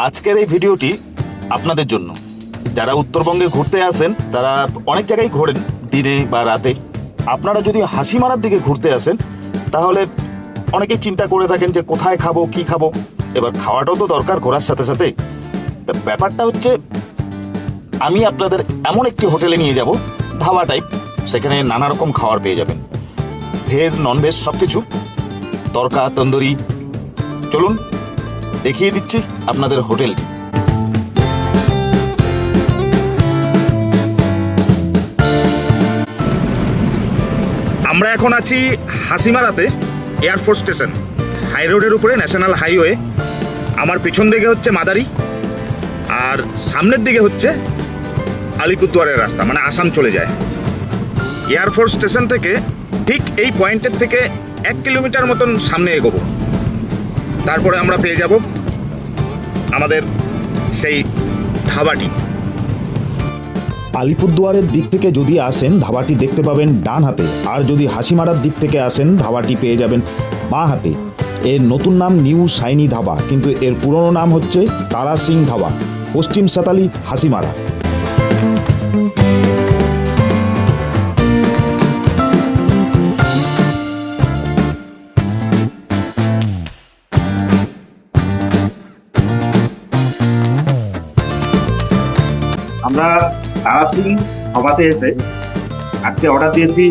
আজকের এই ভিডিওটি আপনাদের জন্য, যারা উত্তরবঙ্গে ঘুরতে আসেন তারা অনেক জায়গায় ঘোরেন দিনে বা রাতে। আপনারা যদি হাসিমারার দিকে ঘুরতে আসেন তাহলে অনেকেই চিন্তা করে থাকেন যে কোথায় খাবো, কি খাবো। এবার খাওয়াটাও তো দরকার ঘোরার সাথে সাথে। ব্যাপারটা হচ্ছে, আমি আপনাদের এমন একটি হোটেলে নিয়ে যাব, ধাবা টাইপ। সেখানে নানা রকম খাবার পেয়ে যাবেন, ভেজ নন ভেজ সব কিছু, তরকা তন্দুরি। চলুন দেখিয়ে দিচ্ছি আপনাদের হোটেলটি। আমরা এখন আছি হাসিমারাতে, এয়ারফোর্স স্টেশন, হাই রোডের উপরে, ন্যাশনাল হাইওয়ে। আমার পিছন দিকে হচ্ছে মাদারি, আর সামনের দিকে হচ্ছে আলিপুরদুয়ারের রাস্তা, মানে আসাম চলে যায়। এয়ারফোর্স স্টেশন থেকে ঠিক এই পয়েন্টের থেকে 1 কিলোমিটার মতন সামনে এগোবো, তারপরে আমরা পেয়ে যাব আমাদের সেই ধাবাটি। আলিপুরদুয়ারের দিক থেকে যদি আসেন ধাবাটি দেখতে পাবেন ডান হাতে, আর যদি হাসিমারার দিক থেকে আসেন ধাবাটি পেয়ে যাবেন বাঁ হাতে। এর নতুন নাম নিউ সাইনি ধাবা, কিন্তু এর পুরনো নাম হচ্ছে তারা সিং ধাবা, পশ্চিম সাতালি, হাসিমারা। আমরা তারা সিং ধাবাতে এসে আজকে অর্ডার দিয়েছি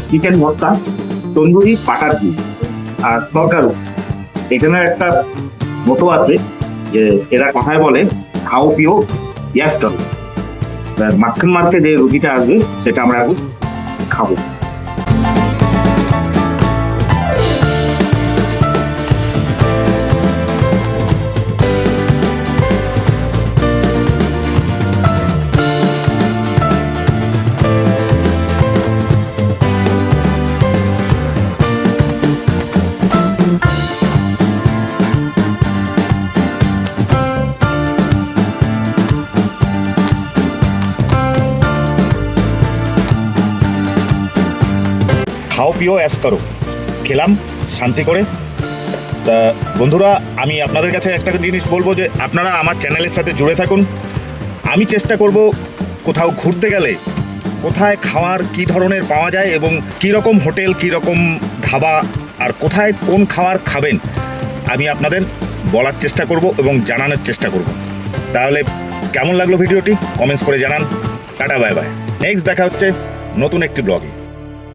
চিকেন ভর্তা, তন্দুরি, পাটার ঘি আর তরকারি। এখানে একটা মোটো আছে যে এরা কথায় বলে খাও পিও ইয়াস করো। মাখন মার্কে যে রুটিটা আসবে সেটা আমরা এখন খাবো। খাও পিও অ্যাশ করো, খেলাম শান্তি করে। তা বন্ধুরা, আমি আপনাদের কাছে একটা জিনিস বলবো যে আপনারা আমার চ্যানেলের সাথে জুড়ে থাকুন। আমি চেষ্টা করব কোথাও ঘুরতে গেলে কোথায় খাওয়ার কি ধরনের পাওয়া যায় এবং কী রকম হোটেল, কী রকম ধাবা, আর কোথায় কোন খাবার খাবেন আমি আপনাদের বলার চেষ্টা করব এবং জানানোর চেষ্টা করব। তাহলে কেমন লাগলো ভিডিওটি কমেন্টস করে জানান। Tata, bye bye. নেক্সট দেখা হচ্ছে নতুন একটি ব্লগে।